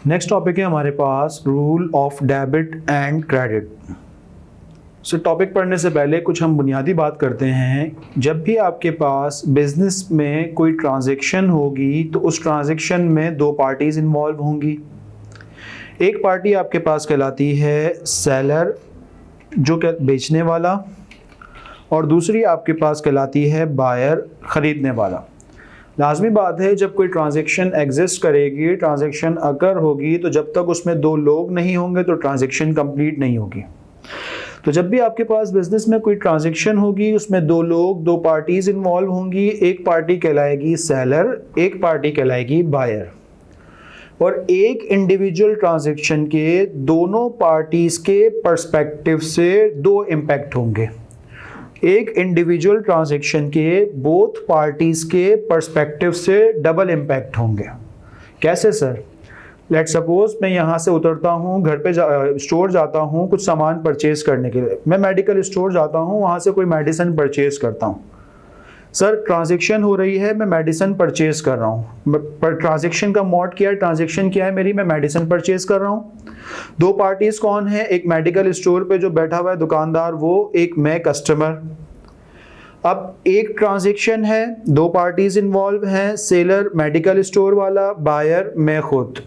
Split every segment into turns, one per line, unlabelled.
Next topic है हमारे पास rule of debit and credit. So topic पढ़ने से पहले कुछ हम बुनियादी बात करते हैं। जब भी आपके पास बिजनेस में कोई ट्रांजैक्शन होगी तो उस ट्रांजैक्शन में दो पार्टीज इन्वॉल्व होंगी। एक पार्टी आपके पास कहलाती है सेलर जो कि बेचने वाला, और दूसरी आपके पास कहलाती है बायर खरीदने वाला। लाजमी बात है जब कोई ट्रांजैक्शन एग्जिस्ट करेगी, ट्रांजैक्शन अगर होगी, तो जब तक उसमें दो लोग नहीं होंगे तो ट्रांजैक्शन कंप्लीट नहीं होगी। तो जब भी आपके पास बिजनेस में कोई ट्रांजैक्शन होगी उसमें दो लोग, दो पार्टीज इन्वॉल्व होंगी। एक पार्टी कहलाएगी सेलर, एक पार्टी कहलाएगी बायर। और एक इंडिविजुअल ट्रांजैक्शन के दोनों पार्टीज के पर्सपेक्टिव से दो इम्पैक्ट होंगे। एक इंडिविजुअल ट्रांजैक्शन के बोथ पार्टीज के पर्सपेक्टिव से डबल इम्पैक्ट होंगे। कैसे सर? लेट सपोज मैं यहाँ से उतरता हूँ, घर पे स्टोर जाता हूँ कुछ सामान परचेज करने के लिए। मैं मेडिकल स्टोर जाता हूँ, वहाँ से कोई मेडिसिन परचेज करता हूँ। सर ट्रांजैक्शन हो रही है, मैं मेडिसिन परचेज कर रहा हूँ। पर ट्रांजैक्शन का मोड क्या है, ट्रांजैक्शन क्या है मेरी, मैं मेडिसिन परचेज कर रहा हूँ। दो पार्टीज कौन है? एक मेडिकल स्टोर पे जो बैठा हुआ है दुकानदार वो, एक मैं कस्टमर। अब एक ट्रांजैक्शन है, दो पार्टीज इन्वॉल्व हैं, सेलर मेडिकल स्टोर वाला, बायर मैं खुद।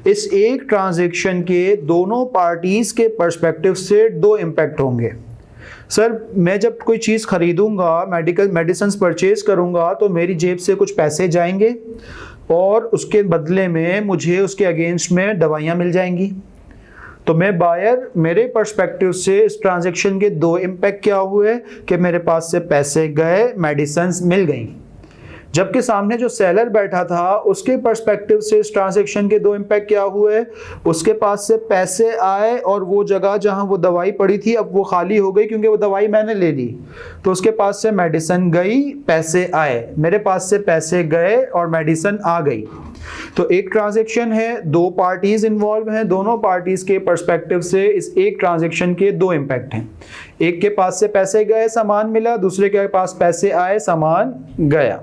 इस एक ट्रांजैक्शन के दोनों पार्टीज के पर्सपेक्टिव से दो इम्पैक्ट होंगे। सर मैं जब कोई चीज़ खरीदूंगा, मेडिसिन परचेज करूंगा, तो मेरी जेब से कुछ पैसे जाएंगे और उसके बदले में मुझे उसके अगेंस्ट में दवाइयाँ मिल जाएंगी। तो मैं बायर, मेरे पर्सपेक्टिव से इस ट्रांजैक्शन के दो इम्पैक्ट क्या हुए कि मेरे पास से पैसे गए, मेडिसिन मिल गई। जबकि सामने जो सेलर बैठा था उसके पर्सपेक्टिव से इस ट्रांजैक्शन के दो इम्पैक्ट क्या हुए, उसके पास से पैसे आए और वो जगह जहां वो दवाई पड़ी थी अब वो खाली हो गई क्योंकि वो दवाई मैंने ले ली। तो उसके पास से मेडिसिन गई, पैसे आए, मेरे पास से पैसे गए और मेडिसिन आ गई। तो एक ट्रांजैक्शन है, दो पार्टीज इन्वॉल्व हैं, दोनों पार्टीज के पर्सपेक्टिव से इस एक ट्रांजैक्शन के दो इम्पैक्ट हैं। एक के पास से पैसे गए, सामान मिला, दूसरे के पास पैसे आए, सामान गया।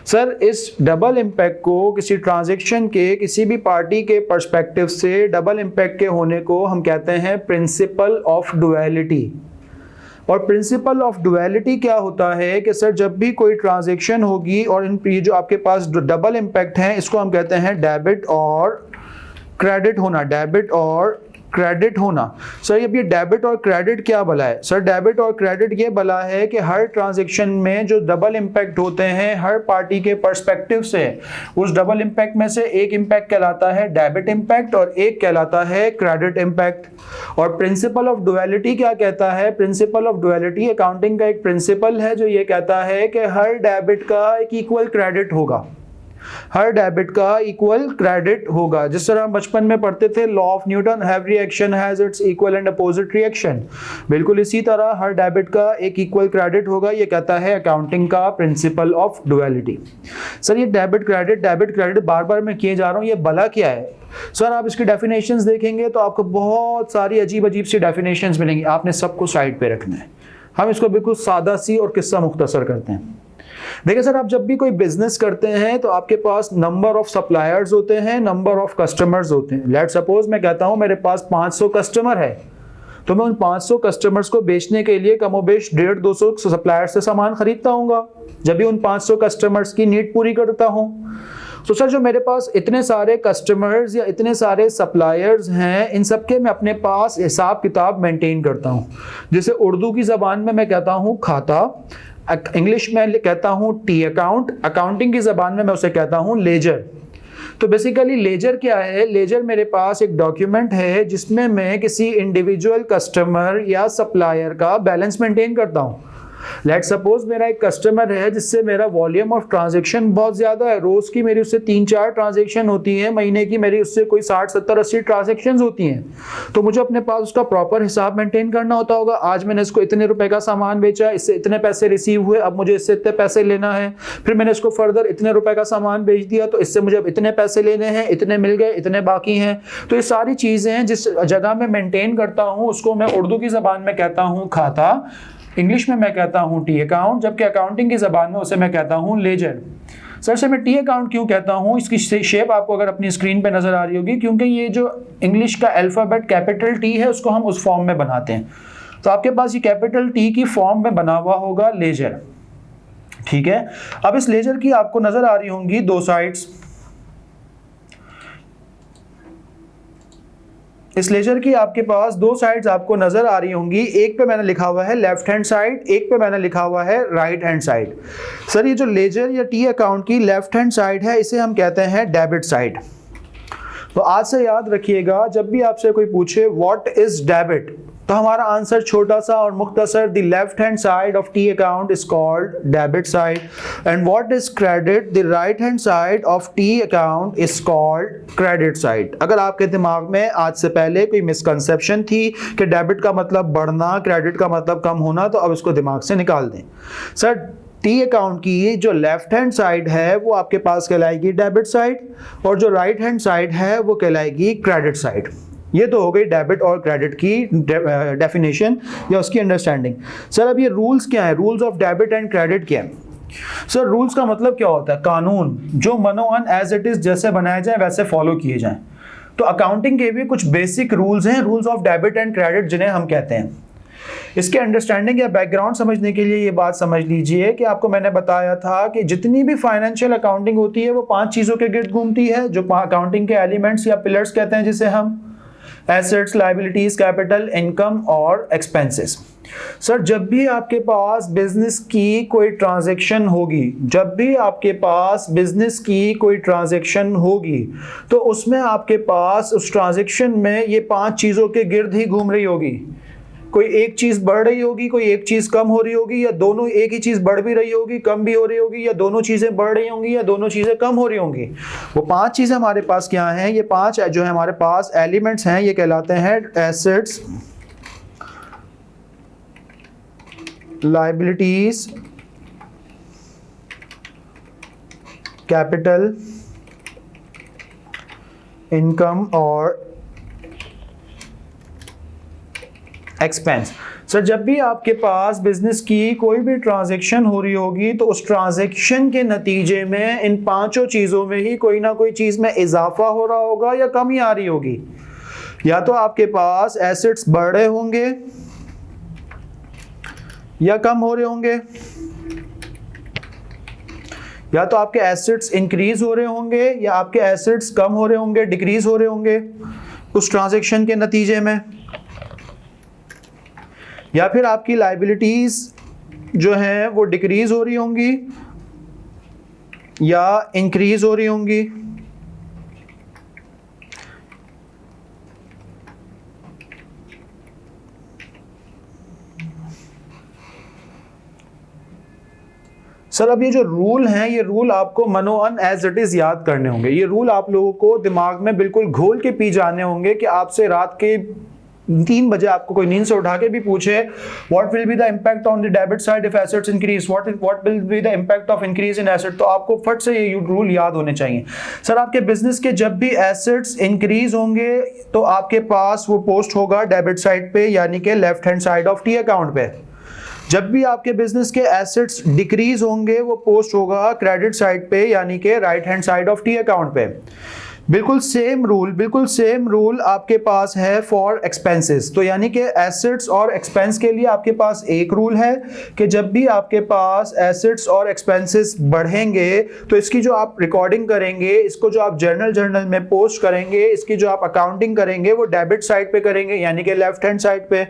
सर इस डबल इम्पैक्ट को किसी ट्रांजैक्शन के किसी भी पार्टी के पर्सपेक्टिव से डबल इम्पैक्ट के होने को हम कहते हैं प्रिंसिपल ऑफ डुअलिटी। और प्रिंसिपल ऑफ डुअलिटी क्या होता है कि सर जब भी कोई ट्रांजैक्शन होगी और ये जो आपके पास डबल इम्पैक्ट हैं इसको हम कहते हैं डेबिट और क्रेडिट होना। डेबिट और क्रेडिट होना। सर ये डेबिट और क्रेडिट क्या भला है? सर डेबिट और क्रेडिट ये भला है कि हर ट्रांजैक्शन में जो डबल इम्पैक्ट होते हैं हर पार्टी के पर्सपेक्टिव से, उस डबल इम्पैक्ट में से एक इम्पैक्ट कहलाता है डेबिट इम्पैक्ट और एक कहलाता है क्रेडिट इम्पैक्ट। और प्रिंसिपल ऑफ डुअलिटी क्या कहता है? प्रिंसिपल ऑफ डुअलिटी अकाउंटिंग का एक प्रिंसिपल है जो ये कहता है कि हर डेबिट का एक इक्वल क्रेडिट होगा, हर डेबिट का इक्वल क्रेडिट होगा। जिस तरह हम बचपन में पढ़ते थे law of Newton, every action has its equal and opposite reaction, बिल्कुल इसी तरह हर डेबिट का एक इक्वल क्रेडिट होगा। ये कहता है अकाउंटिंग का प्रिंसिपल ऑफ डुअलिटी। सर ये डेबिट क्रेडिट बार बार मैं किए जा रहा हूँ, ये भला क्या है? सर आप इसकी डेफिनेशंस देखेंगे तो आपको बहुत सारी अजीब अजीब सी डेफिनेशंस मिलेंगी, आपने सबको साइड पे रखना है। हम इसको बिल्कुल सादा सी और किस्सा मुख्तसर करते हैं। देखिए सर आप जब भी कोई बिजनेस करते हैं तो आपके पास नंबर ऑफ सप्लायर्स होते हैं, नंबर ऑफ कस्टमर्स होते हैं। लेट सपोज मैं कहता हूं मेरे पास 500 कस्टमर है, तो मैं उन 500 कस्टमर्स को बेचने के लिए कमोबेश 150-200 सप्लायर से सामान खरीदता हूँ जब भी उन 500 कस्टमर्स की नीड पूरी करता हूँ। तो सर जो मेरे पास इतने सारे कस्टमर्स या इतने सारे सप्लायर्स हैं इन सब के मैं अपने पास हिसाब किताब मेंटेन करता हूँ। जैसे उर्दू की ज़बान में मैं कहता हूँ खाता, इंग्लिश में कहता हूँ टी अकाउंट, अकाउंटिंग की ज़बान में मैं उसे कहता हूँ लेजर। तो बेसिकली लेजर क्या है? लेजर मेरे पास एक डॉक्यूमेंट है जिसमें मैं किसी इंडिविजुअल कस्टमर या सप्लायर का बैलेंस मेंटेन करता हूँ। लेट सपोज मेरा एक कस्टमर है जिससे मेरा वॉल्यूम ऑफ ट्रांजैक्शन बहुत ज़्यादा है, रोज़ की मेरी उससे 3-4 ट्रांजैक्शन होती हैं, महीने की मेरी उससे कोई 60-70-80 ट्रांजैक्शन होती हैं। तो मुझे अपने पास उसका प्रॉपर हिसाब मेंटेन करना होता होगा। आज मैंने इसको इतने रुपए का सामान बेचा, इससे इतने पैसे रिसीव हुए, अब मुझे इससे इतने पैसे लेना है। फिर मैंने इसको फर्दर इतने रुपए का सामान बेच दिया तो इससे मुझे अब इतने पैसे लेने हैं, इतने मिल गए, इतने बाकी हैं। तो ये सारी चीज़ें हैं जिस जगह में मेंटेन करता हूँ उसको मैं उर्दू की ज़बान में कहता हूँ खाता, इंग्लिश में मैं कहता हूँ टी अकाउंट, जबकि अकाउंटिंग की ज़बान में उसे मैं कहता हूँ लेजर। सर से मैं टी अकाउंट क्यों कहता हूँ, इसकी शेप आपको अगर अपनी स्क्रीन पे नजर आ रही होगी, क्योंकि ये जो इंग्लिश का अल्फाबेट कैपिटल टी है उसको हम उस फॉर्म में बनाते हैं। तो आपके पास ये कैपिटल टी की फॉर्म में बना हुआ होगा लेजर, ठीक है। अब इस लेजर की आपको नजर आ रही होंगी दो साइड्स। इस लेजर की आपके पास दो साइड्स आपको नजर आ रही होंगी। एक पे मैंने लिखा हुआ है लेफ्ट हैंड साइड, एक पे मैंने लिखा हुआ है राइट हैंड साइड। सर ये जो लेजर या टी अकाउंट की लेफ्ट हैंड साइड है इसे हम कहते हैं डेबिट साइड। तो आज से याद रखिएगा, जब भी आपसे कोई पूछे व्हाट इज डेबिट, तो हमारा आंसर छोटा सा और मुख्तसर, the left hand side of T account is called debit side, and what is credit, the right hand side of T account is called credit side. अगर आपके दिमाग में आज से पहले कोई मिसकंसेप्शन थी कि डेबिट का मतलब बढ़ना, क्रेडिट का मतलब कम होना, तो अब इसको दिमाग से निकाल दें। सर टी अकाउंट की जो लेफ्ट हैंड साइड है वो आपके पास कहलाएगी डेबिट साइड, और जो राइट हैंड साइड है वो कहलाएगी क्रेडिट साइड। ये तो हो गई डेबिट और क्रेडिट की डेफिनेशन या उसकी अंडरस्टैंडिंग। सर अब ये रूल्स क्या है, rules of debit and credit क्या है? सर रूल्स का मतलब क्या होता है? कानून जो मनोअन एज इट इज जैसे बनाए जाए वैसे फॉलो किए जाएं। तो अकाउंटिंग के भी कुछ बेसिक रूल्स हैं, rules of debit and credit जिन्हें हम कहते हैं। इसके अंडरस्टैंडिंग या बैकग्राउंड समझने के लिए ये बात समझ लीजिए कि आपको मैंने बताया था कि जितनी भी फाइनेंशियल अकाउंटिंग होती है वो 5 चीजों के गिर्द घूमती है, जो अकाउंटिंग के एलिमेंट्स या पिलर्स कहते हैं, जिसे हम एसेट्स, लायबिलिटीज, कैपिटल, इनकम और एक्सपेंसेस। सर जब भी आपके पास बिजनेस की कोई ट्रांजैक्शन होगी, जब भी आपके पास बिजनेस की कोई ट्रांजैक्शन होगी, तो उसमें आपके पास उस ट्रांजैक्शन में ये 5 चीजों के गिर्द ही घूम रही होगी। कोई एक चीज बढ़ रही होगी, कोई एक चीज कम हो रही होगी, या दोनों एक ही चीज बढ़ भी रही होगी, कम भी हो रही होगी, या दोनों चीजें बढ़ रही होंगी या दोनों चीजें कम हो रही होंगी। वो 5 चीजें हमारे पास क्या हैं? ये 5 जो है हमारे पास एलिमेंट्स हैं, ये कहलाते हैं एसेट्स, लायबिलिटीज, कैपिटल, इनकम और एक्सपेंस। सर जब भी आपके पास बिजनेस की कोई भी ट्रांजैक्शन हो रही होगी तो उस ट्रांजैक्शन के नतीजे में इन 5 चीजों में ही कोई ना कोई चीज में इजाफा हो रहा होगा या कमी आ रही होगी। या तो आपके पास एसेट्स बढ़ रहे होंगे या कम हो रहे होंगे, या तो आपके एसेट्स इंक्रीज हो रहे होंगे या आपके एसेट्स कम हो रहे होंगे, डिक्रीज हो रहे होंगे उस ट्रांजैक्शन के नतीजे में, या फिर आपकी लायबिलिटीज जो हैं वो डिक्रीज हो रही होंगी या इंक्रीज हो रही होंगी। सर अब ये जो रूल हैं, ये रूल आपको मनोअन एज इट इज याद करने होंगे। ये रूल आप लोगों को दिमाग में बिल्कुल घोल के पी जाने होंगे कि आपसे रात के 3 बजे आपको कोई नींद से उठा के भी पूछे what will be the impact on the debit side if assets increase, what will be the impact of increase in asset, तो आपको फट से ये रूल याद होने चाहिए। सर आपके बिजनेस के जब भी एसेट्स इंक्रीज होंगे तो आपके पास वो पोस्ट होगा डेबिट साइड पे, यानी कि left hand side of T account पे। जब भी आपके बिजनेस के एसेट्स डिक्रीज होंगे वो पोस्ट होगा क्रेडिट साइड पे, यानी कि right hand side of T account पे। बिल्कुल सेम रूल आपके पास है फॉर एक्सपेंसेस। तो यानी कि एसेट्स और एक्सपेंस के लिए आपके पास एक रूल है कि जब भी आपके पास एसेट्स और एक्सपेंसेस बढ़ेंगे तो इसकी जो आप रिकॉर्डिंग करेंगे, इसको जो आप जर्नल में पोस्ट करेंगे, इसकी जो आप अकाउंटिंग करेंगे वो डेबिट साइड पे करेंगे, यानी कि लेफ्ट हैंड साइड पे।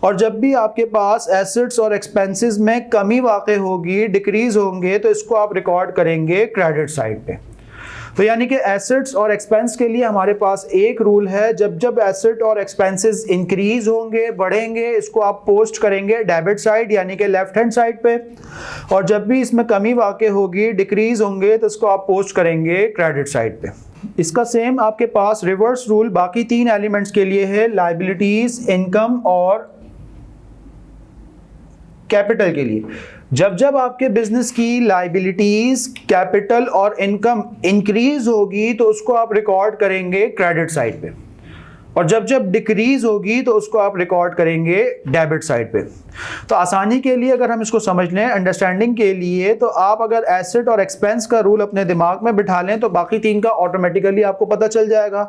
और जब भी आपके पास एसेट्स और एक्सपेंसेस में कमी वाक़ई होगी, डिक्रीज होंगे, तो इसको आप रिकॉर्ड करेंगे क्रेडिट साइड पे। तो यानी कि एसेट्स और एक्सपेंस के लिए हमारे पास एक रूल है, जब जब एसेट और एक्सपेंसेस इंक्रीज होंगे, बढ़ेंगे, इसको आप पोस्ट करेंगे डेबिट साइड यानी कि लेफ्ट हैंड साइड पे, और जब भी इसमें कमी वाक़ई होगी, डिक्रीज होंगे, तो इसको आप पोस्ट करेंगे क्रेडिट साइड पे। इसका सेम आपके पास रिवर्स रूल बाकी 3 एलिमेंट्स के लिए है, लायबिलिटीज, इनकम और कैपिटल के लिए। जब जब आपके बिजनेस की लायबिलिटीज, कैपिटल और इनकम इंक्रीज होगी तो उसको आप रिकॉर्ड करेंगे क्रेडिट साइड पे। और जब जब डिक्रीज होगी तो उसको आप रिकॉर्ड करेंगे डेबिट साइड पे। तो आसानी के लिए अगर हम इसको समझ लें, अंडरस्टैंडिंग के लिए, तो आप अगर एसेट और एक्सपेंस का रूल अपने दिमाग में बिठा लें तो बाकी तीन का ऑटोमेटिकली आपको पता चल जाएगा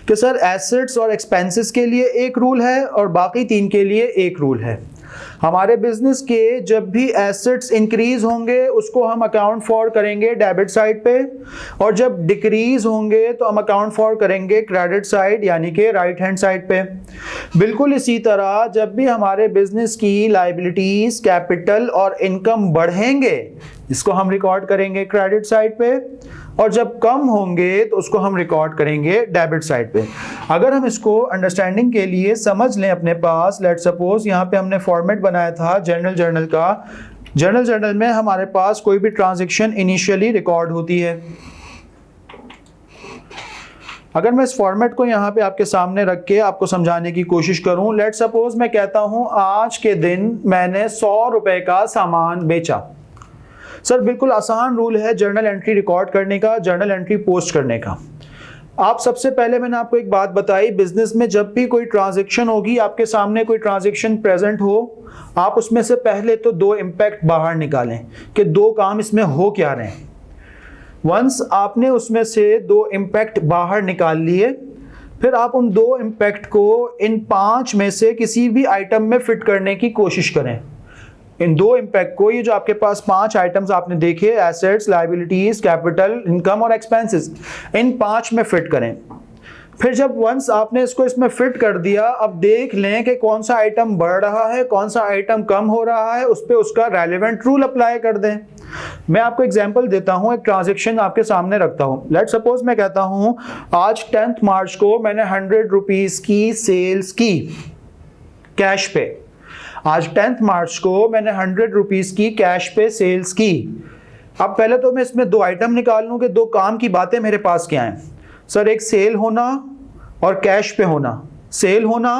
कि सर एसेट्स और एक्सपेंसेस के लिए एक रूल है और बाकी तीन के लिए एक रूल है। हमारे बिजनेस के जब भी एसेट्स इंक्रीज होंगे उसको हम अकाउंट फॉर करेंगे डेबिट साइड पे, और जब डिक्रीज होंगे तो हम अकाउंट फॉर करेंगे क्रेडिट साइड यानी कि राइट हैंड साइड पे। बिल्कुल इसी तरह जब भी हमारे बिजनेस की लायबिलिटीज, कैपिटल और इनकम बढ़ेंगे इसको हम रिकॉर्ड करेंगे क्रेडिट साइड पे, और जब कम होंगे तो उसको हम रिकॉर्ड करेंगे डेबिट साइड पे। अगर हम इसको अंडरस्टैंडिंग के लिए समझ लें अपने पास, लेट सपोज यहाँ पे हमने फॉर्मेट बनाया था जनरल जर्नल का। जनरल जर्नल में हमारे पास कोई भी ट्रांजैक्शन इनिशियली रिकॉर्ड होती है। अगर मैं इस फॉर्मेट को यहाँ पे आपके सामने रख के आपको समझाने की कोशिश करूं, लेट सपोज मैं कहता हूं आज के दिन मैंने 100 रुपए का सामान बेचा। सर बिल्कुल आसान रूल है जर्नल एंट्री रिकॉर्ड करने का, जर्नल एंट्री पोस्ट करने का। आप सबसे पहले मैंने आपको एक बात बताई, बिजनेस में जब भी कोई ट्रांजैक्शन होगी, आपके सामने कोई ट्रांजैक्शन प्रेजेंट हो, आप उसमें से पहले तो दो इम्पैक्ट बाहर निकालें कि दो काम इसमें हो क्या रहे हैं। वंस आपने उसमें से दो इम्पैक्ट बाहर निकाल लिए, फिर आप उन दो इम्पैक्ट को इन 5 में से किसी भी आइटम में फिट करने की कोशिश करें। इन दो इम्पैक्ट को, ये जो आपके पास 5 आइटम्स आपने देखे, एसेट्स, लायबिलिटीज, कैपिटल, इनकम और एक्सपेंसेस, इन 5 में फिट करें। फिर जब वंस आपने इसको इसमें फिट कर दिया, अब देख लें कि कौन सा आइटम बढ़ रहा है, कौन सा आइटम कम हो रहा है, उस पर उसका रेलेवेंट रूल अप्लाई कर दें। मैं आपको एग्जांपल देता हूं, एक ट्रांजैक्शन आपके सामने रखता हूं। लेट सपोज मैं कहता हूं आज 10 मार्च को मैंने 100 रुपीज की सेल्स की कैश पे। आज 10 मार्च को मैंने 100 रुपीज की कैश पे सेल्स की। अब पहले तो मैं इसमें दो आइटम निकाल लूं कि दो काम की बातें मेरे पास क्या हैं। सर एक सेल होना और कैश पे होना, सेल होना,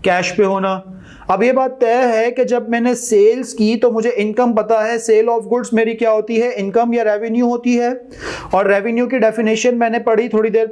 कैश पे होना। अब ये बात तय है कि जब मैंने सेल्स की तो मुझे इनकम पता है, सेल ऑफ गुड्स मेरी क्या होती है, इनकम या रेवेन्यू होती है। और रेवेन्यू की डेफिनेशन मैंने पढ़ी थोड़ी देर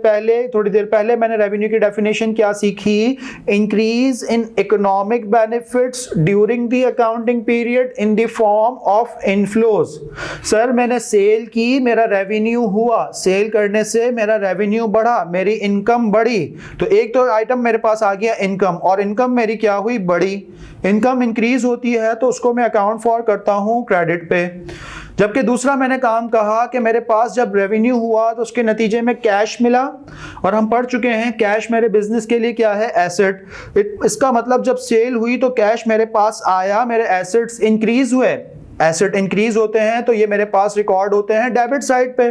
पहले मैंने रेवेन्यू की डेफिनेशन क्या सीखी, increase in economic benefits during the accounting period in the form of inflows. Sir मैंने सेल की, मेरा रेवेन्यू हुआ, सेल करने से मेरा रेवेन्यू बढ़ा, मेरी इनकम बढ़ी। तो एक तो आइटम मेरे पास आ गया इनकम, और इनकम मेरी क्या हुई, बढ़ी। इनकम इंक्रीज होती है तो उसको मैं अकाउंट फॉर करता हूं क्रेडिट पे। जबकि दूसरा मैंने काम कहा कि मेरे पास जब रेवेन्यू हुआ तो उसके नतीजे में कैश मिला, और हम पढ़ चुके हैं कैश मेरे बिजनेस के लिए क्या है, एसेट। इसका मतलब जब सेल हुई तो कैश मेरे पास आया, मेरे एसेट्स इंक्रीज हुए। एसेट इंक्रीज होते हैं तो ये मेरे पास रिकॉर्ड होते हैं डेबिट साइड पे।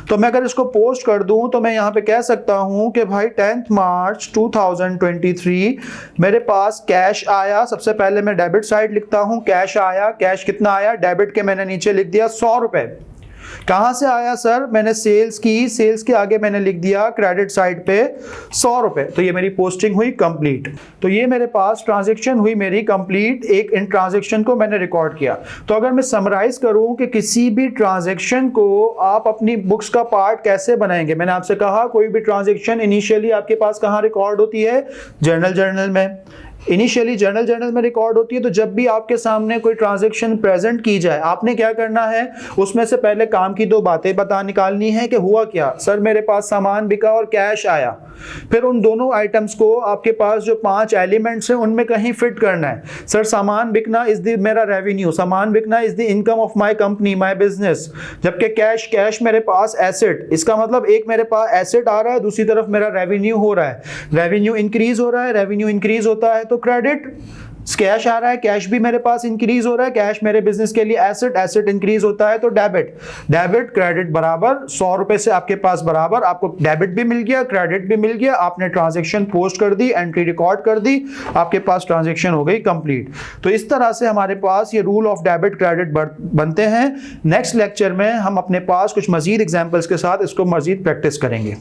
तो मैं अगर इसको पोस्ट कर दूं तो मैं यहां पे कह सकता हूं कि भाई 10 मार्च 2023 मेरे पास कैश आया। सबसे पहले मैं डेबिट साइड लिखता हूं, कैश आया। कैश कितना आया, डेबिट के मैंने नीचे लिख दिया 100 रुपए। कहां से आया सर, मैंने सेल्स की, सेल्स के आगे मैंने लिख दिया क्रेडिट साइड पे 100 रुपए। तो ये मेरी पोस्टिंग हुई कंप्लीट। तो ये मेरे पास ट्रांजैक्शन हुई मेरी कंप्लीट, एक इन ट्रांजैक्शन को मैंने रिकॉर्ड किया। तो अगर मैं समराइज करूं कि किसी भी ट्रांजैक्शन को आप अपनी बुक्स का पार्ट कैसे बनाएंगे, मैंने आपसे कहा कोई भी ट्रांजैक्शन इनिशियली आपके पास कहां रिकॉर्ड होती है, जर्नल में। इनिशियली जर्नल में रिकॉर्ड होती है। तो जब भी आपके सामने कोई ट्रांजैक्शन प्रेजेंट की जाए, आपने क्या करना है, उसमें से पहले काम की दो बातें बता निकालनी है कि हुआ क्या। सर मेरे पास सामान बिका और कैश आया। फिर उन दोनों आइटम्स को आपके पास जो 5 एलिमेंट्स हैं उनमें कहीं फिट करना है। सर सामान बिकना इज द मेरा रेवेन्यू, सामान बिकना is the income of my company, my business. जबकि कैश मेरे पास एसेट, इसका मतलब एक मेरे पास एसेट आ रहा है, दूसरी तरफ मेरा रेवेन्यू हो रहा है। रेवेन्यू इंक्रीज हो रहा है, रेवेन्यू इंक्रीज होता है तो क्रेडिट। कैश आ रहा है, कैश भी मेरे पास इंक्रीज हो रहा है, कैश मेरे बिजनेस के लिए एसेट, एसेट इंक्रीज होता है तो डेबिट। डेबिट क्रेडिट बराबर 100 रुपए से आपके पास बराबर, आपको डेबिट भी मिल गया, क्रेडिट भी मिल गया। आपने ट्रांजैक्शन पोस्ट कर दी, एंट्री रिकॉर्ड कर दी, आपके पास ट्रांजैक्शन हो गई कंप्लीट। तो इस तरह से हमारे पास ये रूल ऑफ डेबिट क्रेडिट बनते हैं। नेक्स्ट लेक्चर में हम अपने पास कुछ मजीद एग्जांपल्स के साथ इसको मजीद प्रैक्टिस करेंगे।